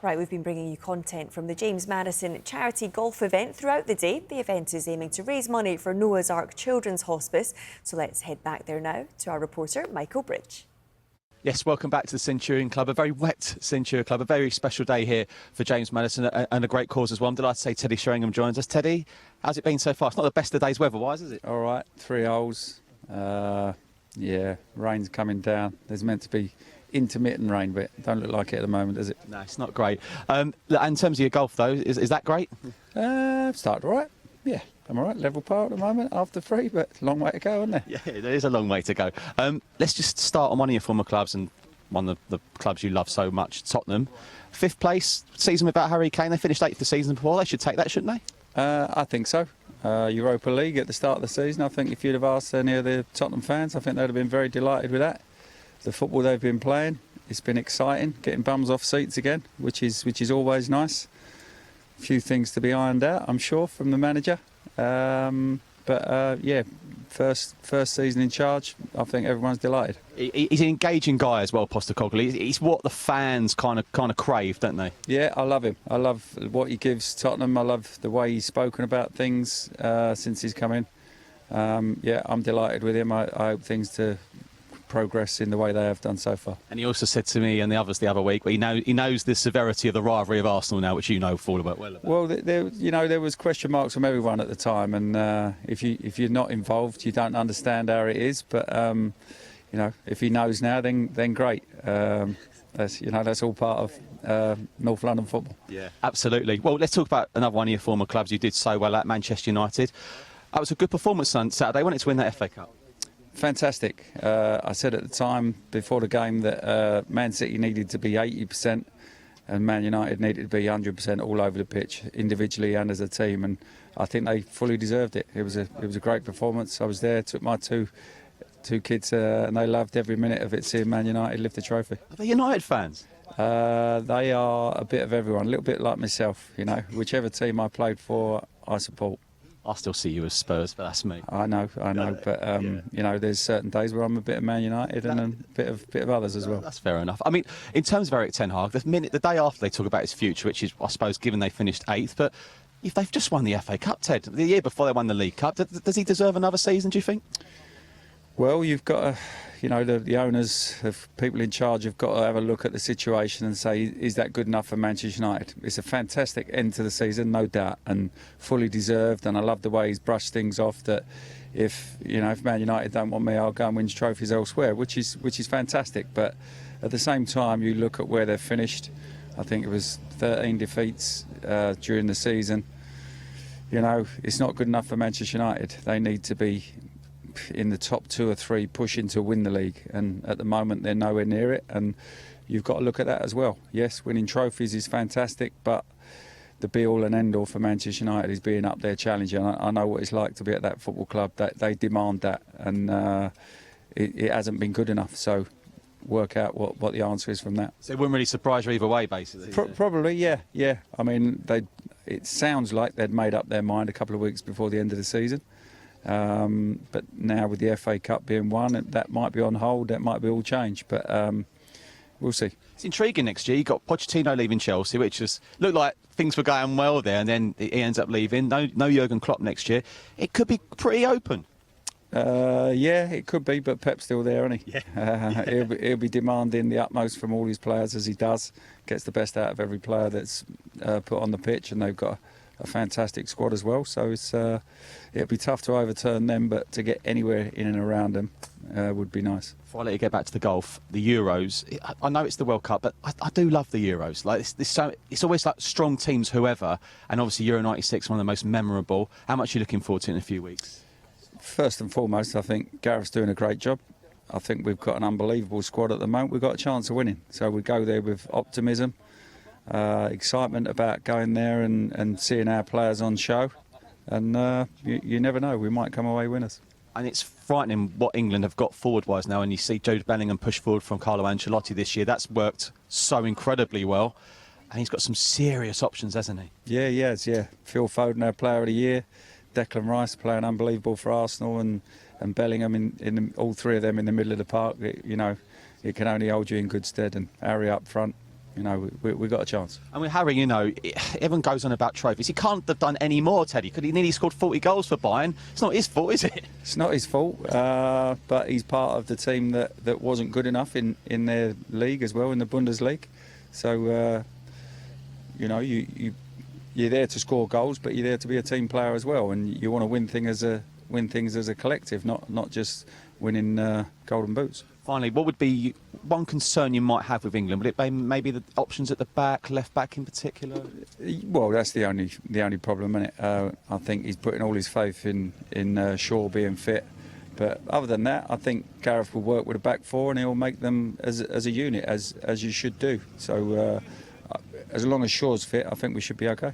Right, we've been bringing you content from the James Madison charity golf event throughout the day. The event is aiming to raise money for Noah's Ark Children's Hospice. So let's head back there now to our reporter, Michael Bridge. Yes, welcome back to the Centurion Club, a very wet Centurion Club, a very special day here for James Madison and a great cause as well. I'm delighted to say Teddy Sheringham joins us. Teddy, how's it been so far? It's not the best of days weather-wise, is it? All right, 3 holes. Yeah, rain's coming down. There's meant to be intermittent rain, but it don't look like it at the moment, does it? No, it's not great. In terms of your golf, though, is that great? Started all right. Yeah, I'm all right. Level par at the moment after 3, but long way to go, isn't there? Yeah, there is a long way to go. Let's just start on one of your former clubs and one of the clubs you love so much, Tottenham. 5th place, season without Harry Kane. They finished 8th the season before. They should take that, shouldn't they? I think so. Europa League at the start of the season. I think if you'd have asked any of the Tottenham fans, I think they'd have been very delighted with that. The football they've been playing, it's been exciting, getting bums off seats again, which is always nice. A few things to be ironed out, I'm sure, from the manager. Yeah, first season in charge, I think everyone's delighted. He's an engaging guy as well, Postecoglou. He's what the fans kind of crave, don't they? Yeah, I love him. I love what he gives Tottenham. I love the way he's spoken about things since he's come in. Yeah, I'm delighted with him. I hope things to progress in the way they have done so far. And he also said to me and the others the other week, he knows the severity of the rivalry of Arsenal now, which you know full well about. Well, there was question marks from everyone at the time, and if you're not involved, you don't understand how it is. But if he knows now, then great. That's all part of North London football. Yeah, absolutely. Well, let's talk about another one of your former clubs. You did so well at Manchester United. That was a good performance on Saturday, wasn't it, to win that FA Cup? Fantastic. I said at the time before the game that Man City needed to be 80% and Man United needed to be 100% all over the pitch, individually and as a team, and I think they fully deserved it. It was a great performance. I was there, took my two kids, and they loved every minute of it, seeing Man United lift the trophy. Are they United fans? They are a bit of everyone, a little bit like myself. Whichever team I played for, I support. I still see you as Spurs, but that's me. I know, but there's certain days where I'm a bit of Man United and a bit of others as well. That's fair enough. I mean, in terms of Erik Ten Hag, the day after they talk about his future, which is, I suppose, given they finished 8th, but if they've just won the FA Cup, Ted, the year before they won the League Cup, does he deserve another season, do you think? Well, you've got to, the owners, people in charge have got to have a look at the situation and say, is that good enough for Manchester United? It's a fantastic end to the season, no doubt, and fully deserved. And I love the way he's brushed things off. That if Man United don't want me, I'll go and win trophies elsewhere, which is fantastic. But at the same time, you look at where they've finished. I think it was 13 defeats during the season. It's not good enough for Manchester United. They need to be in the top 2 or 3 pushing to win the league, and at the moment they're nowhere near it, and you've got to look at that as well. Yes, winning trophies is fantastic, but the be-all and end-all for Manchester United is being up there challenging. I know what it's like to be at that football club. That they demand that, and it hasn't been good enough, so work out what the answer is from that. So it wouldn't really surprise you either way, basically? Probably, yeah. I mean, it sounds like they'd made up their mind a couple of weeks before the end of the season. But now with the FA Cup being won, that might be on hold, that might be all changed, but we'll see. It's intriguing next year. You've got Pochettino leaving Chelsea, which just looked like things were going well there, and then he ends up leaving. No Jurgen Klopp next year. It could be pretty open. Yeah, it could be, but Pep's still there, isn't he? Yeah. He'll be demanding the utmost from all his players, as he does. Gets the best out of every player that's put on the pitch, and they've got a fantastic squad as well, so it'll be tough to overturn them, but to get anywhere in and around them would be nice. Before I let you get back to the golf, the Euros, I know it's the World Cup, but I do love the Euros. Like it's always like strong teams, whoever, and obviously Euro 96, one of the most memorable. How much are you looking forward to in a few weeks? First and foremost, I think Gareth's doing a great job. I think we've got an unbelievable squad at the moment. We've got a chance of winning, so we go there with optimism. Excitement about going there and seeing our players on show, and you never know, we might come away winners. And it's frightening what England have got forward-wise now, and you see Jude Bellingham push forward from Carlo Ancelotti this year. That's worked so incredibly well, and he's got some serious options, hasn't he? Yeah, he has, yeah. Phil Foden, our player of the year, Declan Rice playing unbelievable for Arsenal, and Bellingham in all 3 of them in the middle of the park. It can only hold you in good stead, and Harry up front. you know, we got a chance. And with Harry, you know, everyone goes on about trophies. He can't have done any more, Teddy. Could he nearly scored 40 goals for Bayern? It's not his fault, is it? It's not his fault, but he's part of the team that wasn't good enough in their league as well, in the Bundesliga. So, you know, you're there to score goals, but you're there to be a team player as well, and you want to win things as a collective, not just winning golden boots. Finally, what would be one concern you might have with England? Would it be maybe the options at the back, left back in particular? Well, that's the only problem, isn't it? I think he's putting all his faith in Shaw being fit. But other than that, I think Gareth will work with a back four and he'll make them as a unit, as you should do. So as long as Shaw's fit, I think we should be okay.